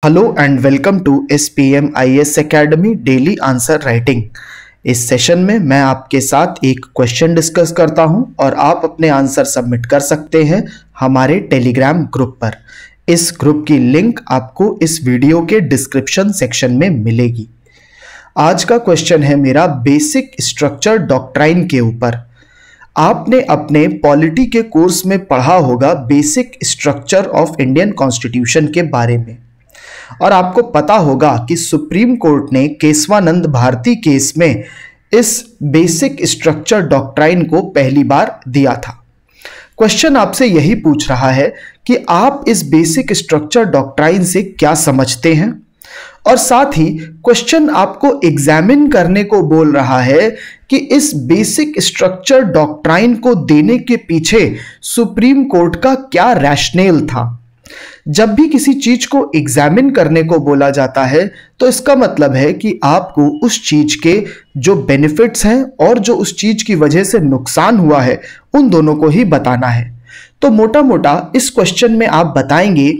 Hello and welcome to SPM IAS academy daily answer writing. इस session में मैं आपके साथ एक क्वेश्चन डिस्कस करता हूं और आप अपने आंसर सबमिट कर सकते हैं हमारे टेलीग्राम ग्रुप पर। इस ग्रुप की लिंक आपको इस वीडियो के डिस्क्रिप्शन सेक्शन में मिलेगी। आज का क्वेश्चन है मेरा बेसिक स्ट्रक्चर डॉक्ट्राइन के ऊपर। आपने अपने पॉलिटी के कोर्स में पढ़ा होगा basic structure of Indian constitution के बारे में, और आपको पता होगा कि सुप्रीम कोर्ट ने केशवानंद भारती केस में इस बेसिक स्ट्रक्चर डॉक्ट्राइन को पहली बार दिया था। क्वेश्चन आपसे यही पूछ रहा है कि आप इस बेसिक स्ट्रक्चर डॉक्ट्राइन से क्या समझते हैं, और साथ ही क्वेश्चन आपको एग्जामिन करने को बोल रहा है कि इस बेसिक स्ट्रक्चर डॉक्ट्राइन को देने के पीछे सुप्रीम कोर्ट का क्या रैशनेल था। जब भी किसी चीज को एग्जामिन करने को बोला जाता है तो इसका मतलब है कि आपको उस चीज के जो बेनिफिट्स हैं और जो उस चीज की वजह से नुकसान हुआ है उन दोनों को ही बताना है। तो मोटा मोटा इस क्वेश्चन में आप बताएंगे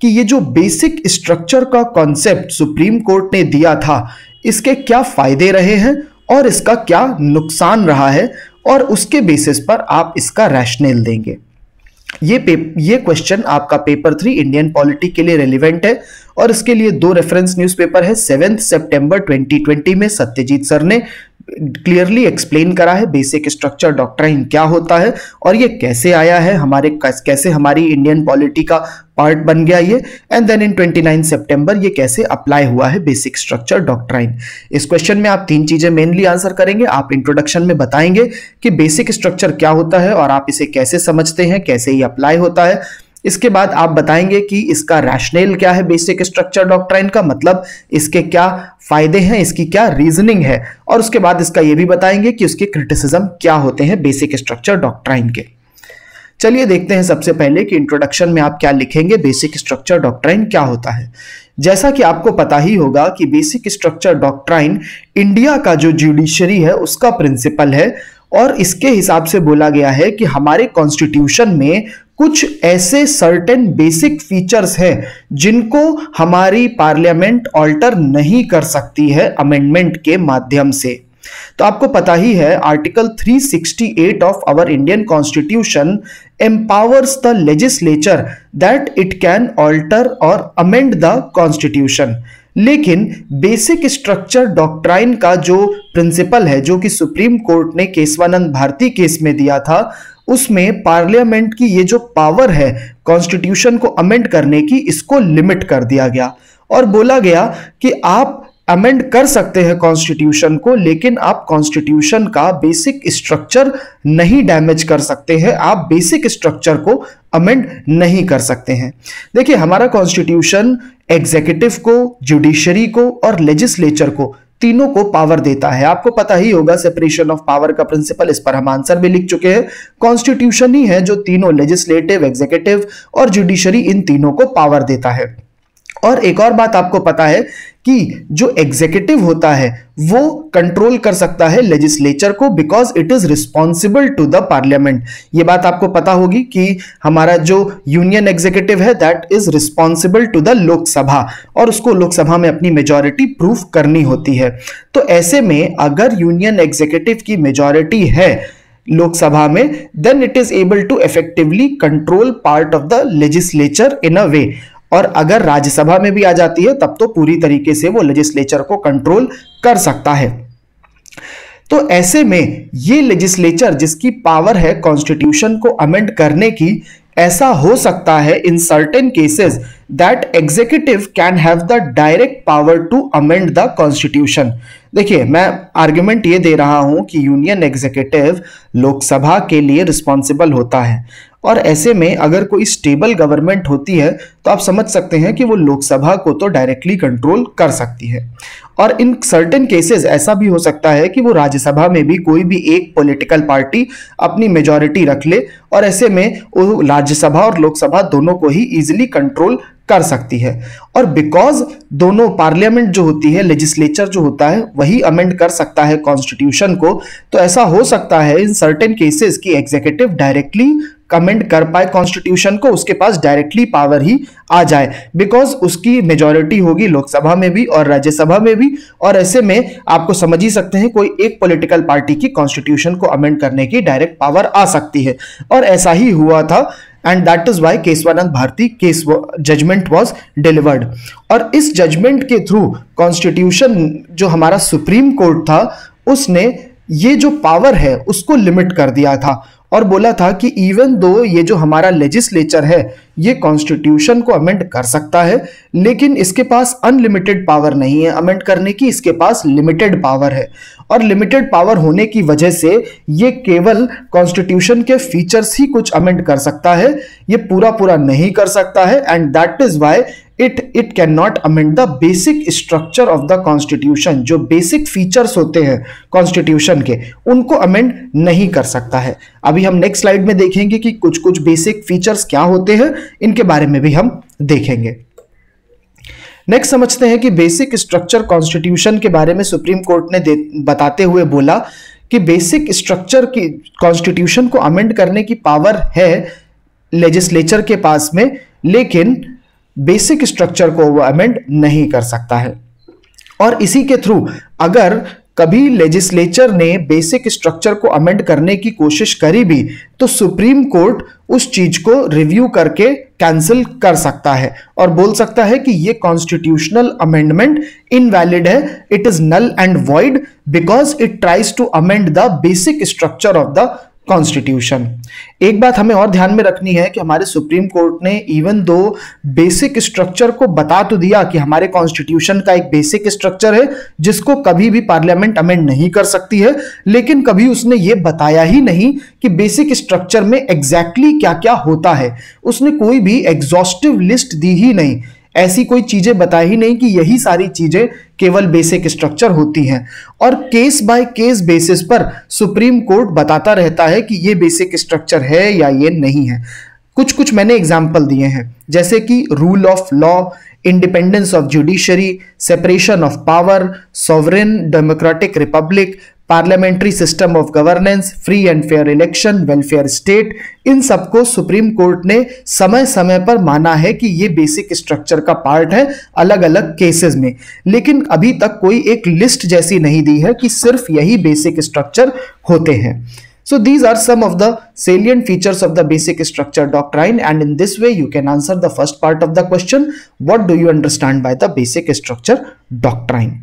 कि ये जो बेसिक स्ट्रक्चर का कॉन्सेप्ट सुप्रीम कोर्ट ने दिया था, इसके क्या फायदे रहे हैं और इसका क्या नुकसान रहा है, और उसके बेसिस पर आप इसका रैशनेल देंगे। ये क्वेश्चन आपका पेपर 3 इंडियन पॉलिटी के लिए रेलिवेंट है, और इसके लिए दो रेफरेंस न्यूज़पेपर है। 7 सितंबर 2020 में सत्यजीत सर ने क्लियरली एक्सप्लेन करा है बेसिक स्ट्रक्चर डॉक्ट्राइन क्या होता है और ये कैसे आया है, कैसे हमारी इंडियन पॉलिटी का पार्ट बन गया ये, एंड देन इन 29 सितंबर ये कैसे अप्लाई हुआ है बेसिक स्ट्रक्चर डॉक्ट्राइन। इस क्वेश्चन में आप तीन चीजें मेनली आंसर करेंगे। आप इंट्रोडक्शन में बताएंगे कि बेसिक स्ट्रक्चर क्या होता है और आप इसे कैसे समझते हैं, कैसे ये अप्लाई होता है। इसके बाद आप बताएंगे कि इसका रैशनेल क्या है बेसिक स्ट्रक्चर डॉक्ट्राइन का, मतलब इसके क्या फायदे हैं, इसकी क्या रीजनिंग है, और उसके बाद इसका ये भी बताएंगे कि उसके क्रिटिसिज्म क्या होते हैं बेसिक स्ट्रक्चर डॉक्ट्राइन के। चलिए देखते हैं सबसे पहले कि इंट्रोडक्शन में आप क्या लिखेंगे, बेसिक स्ट्रक्चर डॉक्ट्राइन क्या होता है। जैसा कि आपको पता ही होगा कि बेसिक स्ट्रक्चर डॉक्ट्राइन इंडिया का जो जुडिशरी है उसका प्रिंसिपल है, और इसके हिसाब से बोला गया है कि हमारे कॉन्स्टिट्यूशन में कुछ ऐसे सर्टेन बेसिक फीचर्स हैं जिनको हमारी पार्लियामेंट ऑल्टर नहीं कर सकती है अमेंडमेंट के माध्यम से। तो आपको पता ही है article 368 of our Indian constitution empowers the legislature that it can alter और अमेंड द कॉन्स्टिट्यूशन। लेकिन बेसिक स्ट्रक्चर डॉक्ट्राइन का जो प्रिंसिपल है, जो कि सुप्रीम कोर्ट ने केशवानंद भारती केस में दिया था, उसमें पार्लियामेंट की ये जो पावर है कॉन्स्टिट्यूशन को अमेंड करने की, इसको लिमिट कर दिया गया और बोला गया कि आप अमेंड कर सकते हैं कॉन्स्टिट्यूशन को, लेकिन आप कॉन्स्टिट्यूशन का बेसिक स्ट्रक्चर नहीं डैमेज कर सकते हैं, आप बेसिक स्ट्रक्चर को अमेंड नहीं कर सकते हैं। देखिए, हमारा कॉन्स्टिट्यूशन एग्जीक्यूटिव को, जुडिशरी को और लेजिस्लेचर को तीनों को पावर देता है। आपको पता ही होगा सेपरेशन ऑफ पावर का प्रिंसिपल, इस पर हम आंसर भी लिख चुके हैं। कॉन्स्टिट्यूशन ही है जो तीनों लेजिस्लेटिव, एग्जीक्यूटिव और जुडिशरी, इन तीनों को पावर देता है। और एक और बात आपको पता है कि जो एग्जीक्यूटिव होता है वो कंट्रोल कर सकता है लेजिस्लेचर को, because it is responsible to the parliament. ये बात आपको पता होगी कि हमारा जो यूनियन एग्जीक्यूटिव है that is responsible to the Lok Sabha, और उसको लोकसभा में अपनी मेजॉरिटी प्रूफ करनी होती है। तो ऐसे में अगर यूनियन एग्जीक्यूटिव की मेजॉरिटी है लोकसभा में, then it is able to effectively control part of the legislature in a way, और अगर राज्यसभा में भी आ जाती है तब तो पूरी तरीके से वो लेजिस्लेचर को कंट्रोल कर सकता है। तो ऐसे में ये लेजिस्लेचर जिसकी पावर है कॉन्स्टिट्यूशन को अमेंड करने की, ऐसा हो सकता है in certain cases that executive can have the direct power to amend the constitution. देखिए, मैं आर्गुमेंट ये दे रहा हूं कि यूनियन एग्जीक्यूटिव लोकसभा के लिए रिस्पॉन्सिबल होता है, और ऐसे में अगर कोई स्टेबल गवर्नमेंट होती है तो आप समझ सकते हैं कि वो लोकसभा को तो डायरेक्टली कंट्रोल कर सकती है। और इन सर्टेन केसेस ऐसा भी हो सकता है कि वो राज्यसभा में भी कोई भी एक पॉलिटिकल पार्टी अपनी मेजॉरिटी रख ले, और ऐसे में वो राज्यसभा और लोकसभा दोनों को ही इजीली कंट्रोल कर सकती है। और बिकॉज दोनों पार्लियामेंट जो होती है, लेजिस्लेचर जो होता है, वही अमेंड कर सकता है कॉन्स्टिट्यूशन को, तो ऐसा हो सकता है इन सर्टेन केसेस कि एग्जीक्यूटिव डायरेक्टली अमेंड कर पाए कॉन्स्टिट्यूशन को, उसके पास डायरेक्टली पावर ही आ जाए, बिकॉज उसकी मेजॉरिटी होगी लोकसभा में भी और राज्यसभा में भी। और ऐसे में आपको समझ ही सकते हैं कोई एक पॉलिटिकल पार्टी की कॉन्स्टिट्यूशन को अमेंड करने की डायरेक्ट पावर आ सकती है, और ऐसा ही हुआ था। And that is why Kesavananda Bharati case judgment was delivered. और इस जजमेंट के थ्रू कॉन्स्टिट्यूशन जो हमारा सुप्रीम कोर्ट था उसने ये जो पावर है उसको लिमिट कर दिया था और बोला था कि इवन दो ये जो हमारा लेजिस्लेचर है ये कॉन्स्टिट्यूशन को अमेंड कर सकता है, लेकिन इसके पास अनलिमिटेड पावर नहीं है अमेंड करने की, इसके पास लिमिटेड पावर है। और लिमिटेड पावर होने की वजह से ये केवल कॉन्स्टिट्यूशन के फीचर्स ही कुछ अमेंड कर सकता है, ये पूरा नहीं कर सकता है। And that is why it can not amend the basic structure of the constitution. जो बेसिक फीचर्स होते हैं कॉन्स्टिट्यूशन के उनको अमेंड नहीं कर सकता है। अभी हम नेक्स्ट स्लाइड में देखेंगे कि कुछ बेसिक फीचर्स क्या होते हैं, इनके बारे में भी हम देखेंगे। नेक्स्ट समझते हैं कि बेसिक स्ट्रक्चर कॉन्स्टिट्यूशन के बारे में सुप्रीम कोर्ट ने बताते हुए बोला कि बेसिक स्ट्रक्चर की कॉन्स्टिट्यूशन को अमेंड करने की पावर है लेजिस्लेचर के पास में, लेकिन बेसिक स्ट्रक्चर को वो अमेंड नहीं कर सकता है। और इसी के थ्रू अगर कभी लेजिस्लेचर ने बेसिक स्ट्रक्चर को अमेंड करने की कोशिश करी भी तो सुप्रीम कोर्ट उस चीज को रिव्यू करके कैंसिल कर सकता है और बोल सकता है कि ये कॉन्स्टिट्यूशनल अमेंडमेंट इनवैलिड है, it is null and void because it tries to amend the basic structure of the constitution. एक बात हमें और ध्यान में रखनी है कि हमारे सुप्रीम कोर्ट ने इवन दो बेसिक स्ट्रक्चर को बता तो दिया कि हमारे कॉन्स्टिट्यूशन का एक बेसिक स्ट्रक्चर है जिसको कभी भी पार्लियामेंट अमेंड नहीं कर सकती है, लेकिन कभी उसने ये बताया ही नहीं कि बेसिक स्ट्रक्चर में एग्जैक्टली क्या क्या होता है। उसने कोई भी एग्जॉस्टिव लिस्ट दी ही नहीं, ऐसी कोई चीजें बताई ही नहीं कि यही सारी चीजें केवल बेसिक स्ट्रक्चर होती हैं। और केस बाय केस बेसिस पर सुप्रीम कोर्ट बताता रहता है कि ये बेसिक स्ट्रक्चर है या ये नहीं है। कुछ मैंने एग्जाम्पल दिए हैं, जैसे कि rule of law, independence of judiciary, separation of power, sovereign democratic republic, parliamentary system of governance, free and fair election, welfare state. इन सबको सुप्रीम कोर्ट ने समय समय पर माना है कि ये बेसिक स्ट्रक्चर का पार्ट है अलग अलग केसेस में, लेकिन अभी तक कोई एक लिस्ट जैसी नहीं दी है कि सिर्फ यही बेसिक स्ट्रक्चर होते हैं। So these are some of the salient features of the basic structure doctrine, and in this way you can answer the first part of the question, what do you understand by the basic structure doctrine?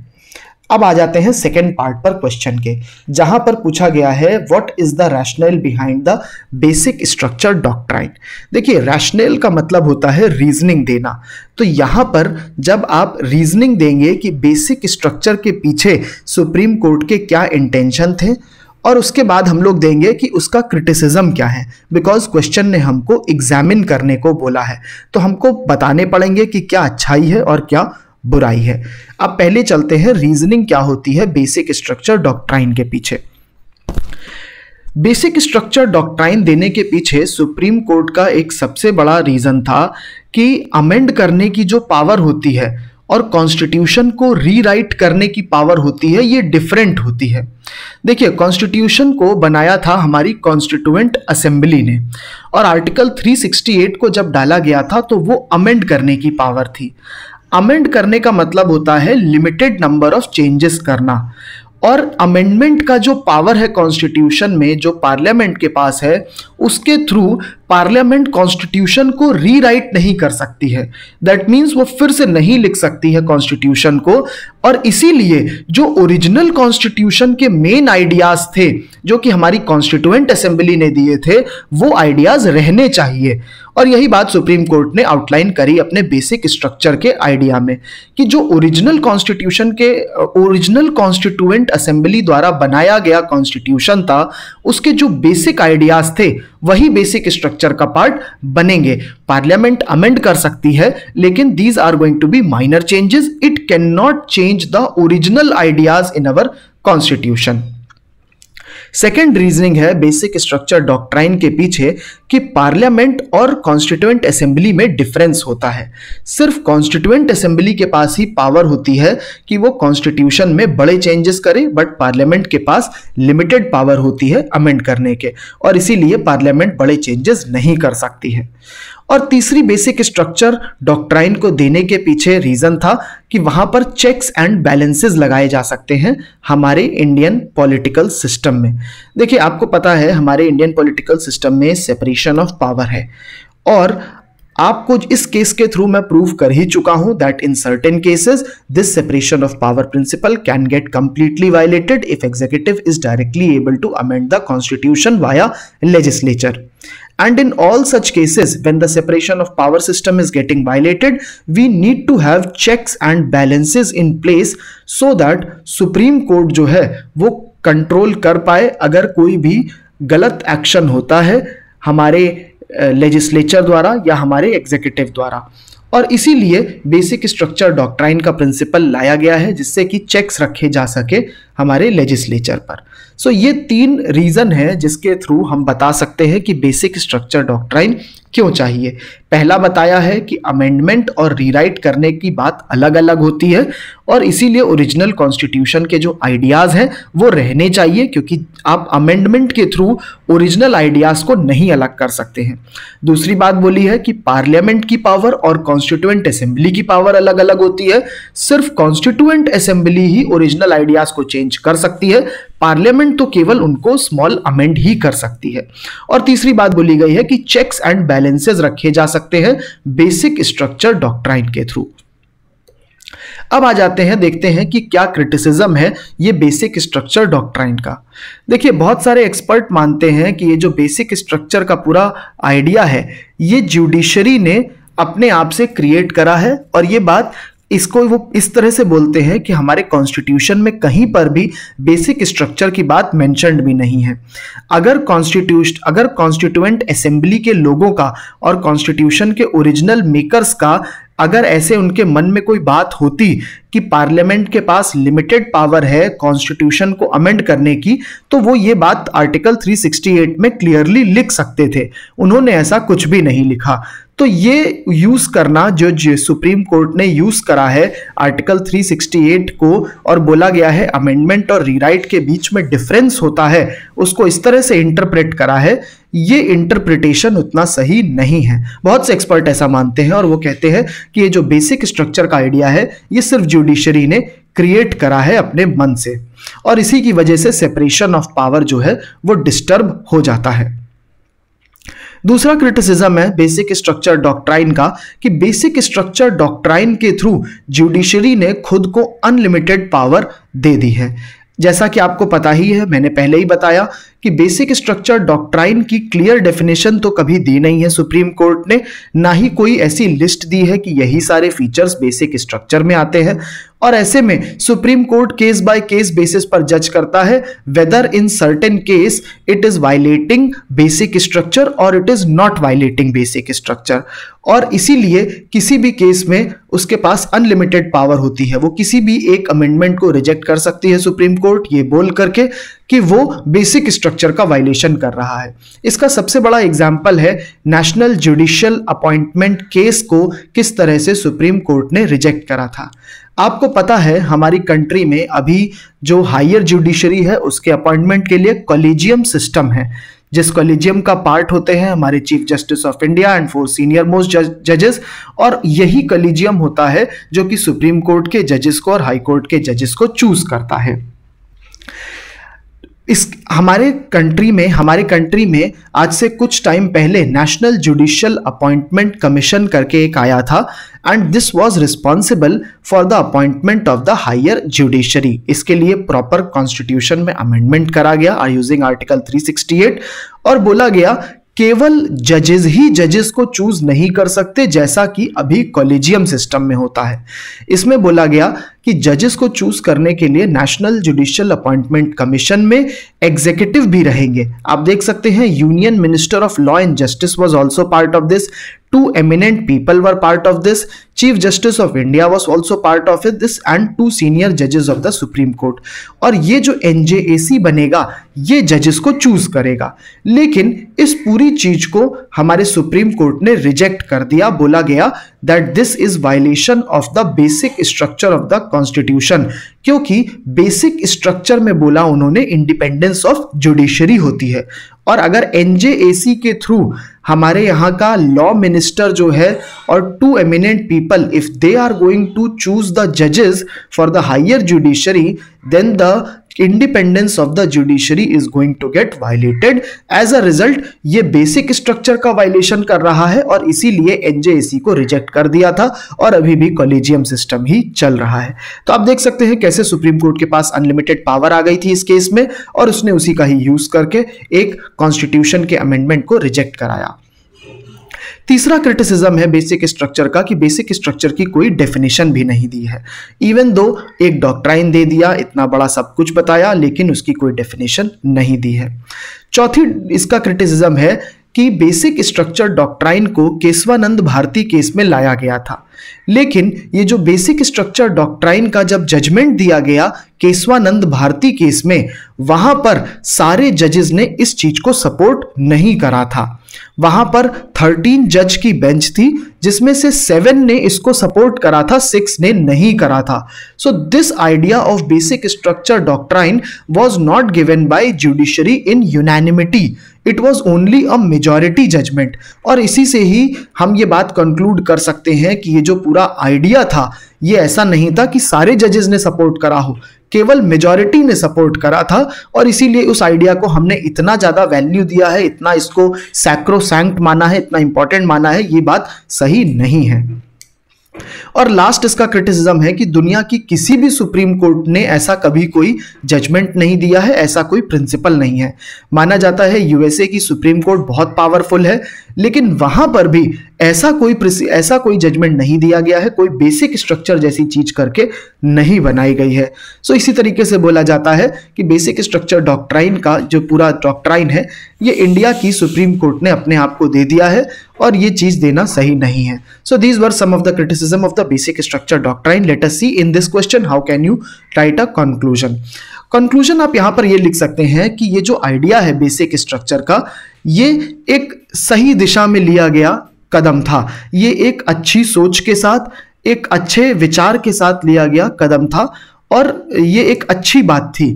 अब आ जाते हैं second part पर question के, जहां पर पूछा गया है what is the rational behind the basic structure doctrine. देखिए, रैशनल का मतलब होता है रीजनिंग देना। तो यहां पर जब आप रीजनिंग देंगे कि बेसिक स्ट्रक्चर के पीछे सुप्रीम कोर्ट के क्या इंटेंशन थे, और उसके बाद हम लोग देंगे कि उसका क्रिटिसिज्म क्या है, बिकॉज क्वेश्चन ने हमको एग्जामिन करने को बोला है, तो हमको बताने पड़ेंगे कि क्या अच्छाई है और क्या बुराई है। अब पहले चलते हैं रीजनिंग क्या होती है बेसिक स्ट्रक्चर डॉक्ट्राइन के पीछे। बेसिक स्ट्रक्चर डॉक्ट्राइन देने के पीछे सुप्रीम कोर्ट का एक सबसे बड़ा रीजन था कि अमेंड करने की जो पावर होती है और कॉन्स्टिट्यूशन को रीराइट करने की पावर होती है, ये डिफरेंट होती है। देखिए, कॉन्स्टिट्यूशन को बनाया था हमारी कॉन्स्टिट्यूएंट असेंबली ने, और आर्टिकल 368 को जब डाला गया था तो वो अमेंड करने की पावर थी। अमेंड करने का मतलब होता है लिमिटेड नंबर ऑफ चेंजेस करना, और अमेंडमेंट का जो पावर है कॉन्स्टिट्यूशन में, जो पार्लियामेंट के पास है, उसके थ्रू पार्लियामेंट कॉन्स्टिट्यूशन को रीराइट नहीं कर सकती है। दैट मीन्स वो फिर से नहीं लिख सकती है कॉन्स्टिट्यूशन को, और इसीलिए जो ओरिजिनल कॉन्स्टिट्यूशन के मेन आइडियाज थे जो कि हमारी कॉन्स्टिट्यूएंट असेंबली ने दिए थे, वो आइडियाज रहने चाहिए। और यही बात सुप्रीम कोर्ट ने आउटलाइन करी अपने बेसिक स्ट्रक्चर के आइडिया में कि जो ओरिजिनल कॉन्स्टिट्यूशन के ओरिजिनल कॉन्स्टिट्यूएंट असेंबली द्वारा बनाया गया कॉन्स्टिट्यूशन था, उसके जो बेसिक आइडियाज थे वही बेसिक स्ट्रक्चर का पार्ट बनेंगे। पार्लियामेंट अमेंड कर सकती है, लेकिन these are going to be minor changes, it can not change the original ideas in our constitution. Second reasoning है बेसिक स्ट्रक्चर डॉक्ट्राइन के पीछे कि पार्लियामेंट और कॉन्स्टिट्यूएंट असेंबली में डिफरेंस होता है। सिर्फ कॉन्स्टिट्यूएंट असेंबली के पास ही पावर होती है कि वो कॉन्स्टिट्यूशन में बड़े चेंजेस करे, बट पार्लियामेंट के पास लिमिटेड पावर होती है अमेंड करने के, और इसीलिए पार्लियामेंट बड़े चेंजेस नहीं कर सकती है। और तीसरी बेसिक स्ट्रक्चर डॉक्ट्राइन को देने के पीछे रीजन था कि वहां पर चेक्स एंड बैलेंसेस लगाए जा सकते हैं हमारे इंडियन पॉलिटिकल सिस्टम में। देखिए, आपको पता है हमारे इंडियन पॉलिटिकल सिस्टम में सेपरेशन ऑफ पावर है, और आपको इस केस के थ्रू मैं प्रूव कर ही चुका हूं that in certain cases this separation of power principle can get completely violated if executive is directly able to amend the constitution via legislature. And in all such cases, when the separation of power system is getting violated, we need to have checks and balances in place so that Supreme Court जो है वो control कर पाए अगर कोई भी गलत action होता है हमारे लेजिस्लेचर द्वारा या हमारे एग्जीक्यूटिव द्वारा. और इसीलिए बेसिक स्ट्रक्चर डॉक्ट्राइन का प्रिंसिपल लाया गया है जिससे कि चेक्स रखे जा सके हमारे लेजिस्लेचर पर. सो ये 3 रीजन है जिसके थ्रू हम बता सकते हैं कि बेसिक स्ट्रक्चर डॉक्ट्राइन क्यों चाहिए. पहला बताया है कि अमेंडमेंट और रीराइट करने की बात अलग अलग होती है, और इसीलिए ओरिजिनल कॉन्स्टिट्यूशन के जो आइडियाज हैं वो रहने चाहिए, क्योंकि आप अमेंडमेंट के थ्रू ओरिजिनल आइडियाज को नहीं अलग कर सकते हैं. दूसरी बात बोली है कि पार्लियामेंट की पावर और कॉन्स्टिट्यूएंट असेंबली की पावर अलग अलग होती है. सिर्फ कॉन्स्टिट्यूएंट असेंबली ही ओरिजिनल आइडियाज को चेंज कर सकती है, पार्लियामेंट तो केवल उनको स्मॉल अमेंड ही कर सकती है. और तीसरी बात बोली गई है कि चेक्स एंड बैलेंसेस रखे जा सकते हैं बेसिक स्ट्रक्चर डॉक्ट्राइन के थ्रू. अब आ जाते हैं, देखते हैं कि क्या क्रिटिसिज्म है ये बेसिक स्ट्रक्चर डॉक्ट्राइन का. देखिए, बहुत सारे एक्सपर्ट मानते हैं कि ये जो बेसिक स्ट्रक्चर का पूरा आइडिया है ये जुडिशरी ने अपने आप से क्रिएट करा है, और ये बात इसको वो इस तरह से बोलते हैं कि हमारे कॉन्स्टिट्यूशन में कहीं पर भी बेसिक स्ट्रक्चर की बात मेंशन्ड भी नहीं है. अगर कॉन्स्टिट्यूएंट असेंबली के लोगों का और कॉन्स्टिट्यूशन के ओरिजिनल मेकर्स का अगर ऐसे उनके मन में कोई बात होती कि पार्लियामेंट के पास लिमिटेड पावर है कॉन्स्टिट्यूशन को अमेंड करने की, तो वो ये बात आर्टिकल 368 में क्लियरली लिख सकते थे. उन्होंने ऐसा कुछ भी नहीं लिखा. तो ये यूज करना जो सुप्रीम कोर्ट ने यूज करा है आर्टिकल 368 को, और बोला गया है अमेंडमेंट और रीराइट के बीच में डिफरेंस होता है, उसको इस तरह से इंटरप्रेट करा है, ये इंटरप्रिटेशन उतना सही नहीं है. बहुत से एक्सपर्ट ऐसा मानते हैं और वो कहते हैं कि ये जो बेसिक स्ट्रक्चर का आइडिया है ये सिर्फ जुडिशरी ने क्रिएट करा है अपने मन से, और इसी की वजह से सेपरेशन ऑफ पावर जो है वो डिस्टर्ब हो जाता है. दूसरा क्रिटिसिज्म है बेसिक स्ट्रक्चर डॉक्ट्राइन का कि बेसिक स्ट्रक्चर डॉक्ट्राइन के थ्रू जुडिशरी ने खुद को अनलिमिटेड पावर दे दी है. जैसा कि आपको पता ही है, मैंने पहले ही बताया कि बेसिक स्ट्रक्चर डॉक्ट्राइन की क्लियर डेफिनेशन तो कभी दी नहीं है सुप्रीम कोर्ट ने, ना ही कोई ऐसी लिस्ट दी है कि यही सारे फीचर्स बेसिक स्ट्रक्चर में आते हैं. और ऐसे में supreme court case by case basis पर जज करता है whether in certain case it is violating basic structure और it is not violating basic structure. और इसीलिए किसी भी केस में उसके पास अनलिमिटेड पावर होती है, वो किसी भी एक अमेंडमेंट को रिजेक्ट कर सकती है सुप्रीम कोर्ट ये बोल करके कि वो बेसिक स्ट्रक्चर का वायलेशन कर रहा है. इसका सबसे बड़ा एग्जाम्पल है नेशनल जुडिशियल अपॉइंटमेंट केस को किस तरह से सुप्रीम कोर्ट ने रिजेक्ट करा था. आपको पता है हमारी कंट्री में अभी जो हायर जुडिशरी है उसके अपॉइंटमेंट के लिए कॉलेजियम सिस्टम है, जिस कॉलेजियम का पार्ट होते हैं हमारे chief justice of India and 4 senior most जजेस, और यही कॉलेजियम होता है जो कि सुप्रीम कोर्ट के जजेस को और हाई कोर्ट के जजेस को चूज करता है. हमारे कंट्री में आज से कुछ टाइम पहले नेशनल जुडिशियल अपॉइंटमेंट कमीशन करके एक आया था, and this was responsible for the appointment of the higher judiciary. इसके लिए प्रॉपर कॉन्स्टिट्यूशन में अमेंडमेंट करा गया यूजिंग आर्टिकल 368, और बोला गया केवल जजेस ही जजेस को चूज नहीं कर सकते जैसा कि अभी कॉलेजियम सिस्टम में होता है. इसमें बोला गया कि जजेस को चूज करने के लिए नेशनल जुडिशियल अपॉइंटमेंट कमीशन में एग्जीक्यूटिव भी रहेंगे। आप देख सकते हैं union minister of law and justice was also part of this, 2 eminent people were part of this, Chief Justice of India was also part of it, this and 2 senior judges of the Supreme Court। और ये जो NJAC बनेगा ये जजेस को choose करेगा, लेकिन इस पूरी चीज को हमारे सुप्रीम कोर्ट ने रिजेक्ट कर दिया। बोला गया that this is violation of the basic structure of the constitution, क्योंकि बेसिक स्ट्रक्चर में बोला उन्होंने इंडिपेंडेंस ऑफ जुडिशरी होती है, और अगर NJAC के थ्रू हमारे यहाँ का लॉ मिनिस्टर जो है और 2 eminent people if they are going to choose the judges for the higher judiciary, then the independence of the judiciary is going to get violated। as a result ये basic structure का violation कर रहा है और इसीलिए NJAC को reject कर दिया था और अभी भी कॉलेजियम सिस्टम ही चल रहा है। तो आप देख सकते हैं कैसे सुप्रीम कोर्ट के पास अनलिमिटेड पावर आ गई थी इस केस में, और उसने उसी का ही यूज करके एक कॉन्स्टिट्यूशन के अमेंडमेंट को रिजेक्ट कराया। तीसरा क्रिटिसिज्म है बेसिक स्ट्रक्चर का कि बेसिक स्ट्रक्चर की कोई डेफिनेशन भी नहीं दी है। इवन दो एक डॉक्ट्राइन दे दिया, इतना बड़ा सब कुछ बताया, लेकिन उसकी कोई डेफिनेशन नहीं दी है। चौथी इसका क्रिटिसिज्म है कि बेसिक स्ट्रक्चर डॉक्ट्राइन को केशवानंद भारती केस में लाया गया था, लेकिन ये जो बेसिक स्ट्रक्चर डॉक्ट्राइन का जब जजमेंट दिया गया केशवानंद भारती केस में, वहां पर सारे जजेस ने इस चीज को सपोर्ट नहीं करा था। वहां पर 13 जज की बेंच थी, जिसमें से 7 ने इसको सपोर्ट करा था, 6 ने नहीं करा था। So this idea of basic structure doctrine was not given by judiciary in unanimity, it was only a majority judgment. और इसी से ही हम ये बात कंक्लूड कर सकते हैं कि ये जो पूरा आइडिया था ये ऐसा नहीं था कि सारे जजेस ने सपोर्ट करा हो, केवल मेजॉरिटी ने सपोर्ट करा था, और इसीलिए उस आइडिया को हमने इतना ज्यादा वैल्यू दिया है, इतना इसको सैक्रोसैंक्ट माना है, इतना इंपॉर्टेंट माना है, ये बात सही नहीं है। और लास्ट इसका क्रिटिसिज्म है कि दुनिया की किसी भी सुप्रीम कोर्ट ने ऐसा कभी कोई जजमेंट नहीं दिया है, ऐसा कोई प्रिंसिपल नहीं है। माना जाता है यूएसए की सुप्रीम कोर्ट बहुत पावरफुल है, लेकिन वहां पर भी ऐसा कोई जजमेंट नहीं दिया गया है, कोई बेसिक स्ट्रक्चर जैसी चीज करके नहीं बनाई गई है। सो इसी तरीके से बोला जाता है कि बेसिक स्ट्रक्चर डॉक्ट्राइन का जो पूरा डॉक्ट्राइन है ये इंडिया की सुप्रीम कोर्ट ने अपने आप को दे दिया है, और ये चीज देना सही नहीं है। So these were some of the criticism of the basic structure doctrine. Let us see in this question how can you write a conclusion. Conclusion आप यहां पर ये लिख सकते हैं कि ये जो आइडिया है बेसिक स्ट्रक्चर का, ये एक सही दिशा में लिया गया कदम था, ये एक अच्छी सोच के साथ, एक अच्छे विचार के साथ लिया गया कदम था, और ये एक अच्छी बात थी।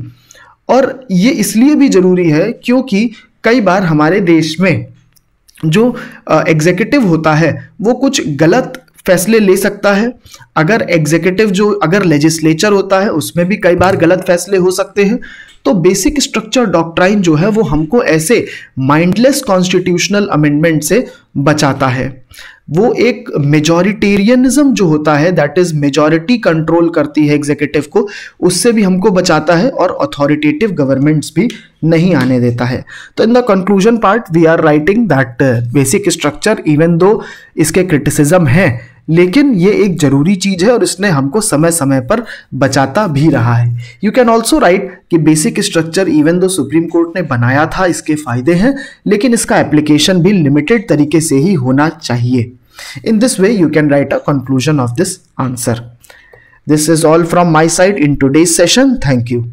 और ये इसलिए भी जरूरी है क्योंकि कई बार हमारे देश में जो एग्जीक्यूटिव होता है वो कुछ गलत फैसले ले सकता है। अगर लेजिस्लेचर होता है उसमें भी कई बार गलत फैसले हो सकते हैं। तो बेसिक स्ट्रक्चर डॉक्ट्राइन जो है वो हमको ऐसे माइंडलेस कॉन्स्टिट्यूशनल अमेंडमेंट से बचाता है। वो एक मेजॉरिटेरियनिज्म जो होता है, दैट इज मेजॉरिटी कंट्रोल करती है एग्जीक्यूटिव को, उससे भी हमको बचाता है, और अथॉरिटेटिव गवर्नमेंट्स भी नहीं आने देता है। तो in the conclusion part we are writing that basic structure even though इसके क्रिटिसिज्म है, लेकिन ये एक जरूरी चीज है और इसने हमको समय समय पर बचाता भी रहा है। यू कैन ऑल्सो राइट कि बेसिक स्ट्रक्चर इवन दो सुप्रीम कोर्ट ने बनाया था, इसके फायदे हैं, लेकिन इसका एप्लीकेशन भी लिमिटेड तरीके से ही होना चाहिए। In this way you can write a conclusion of this answer. This is all from my side in today's session. Thank you.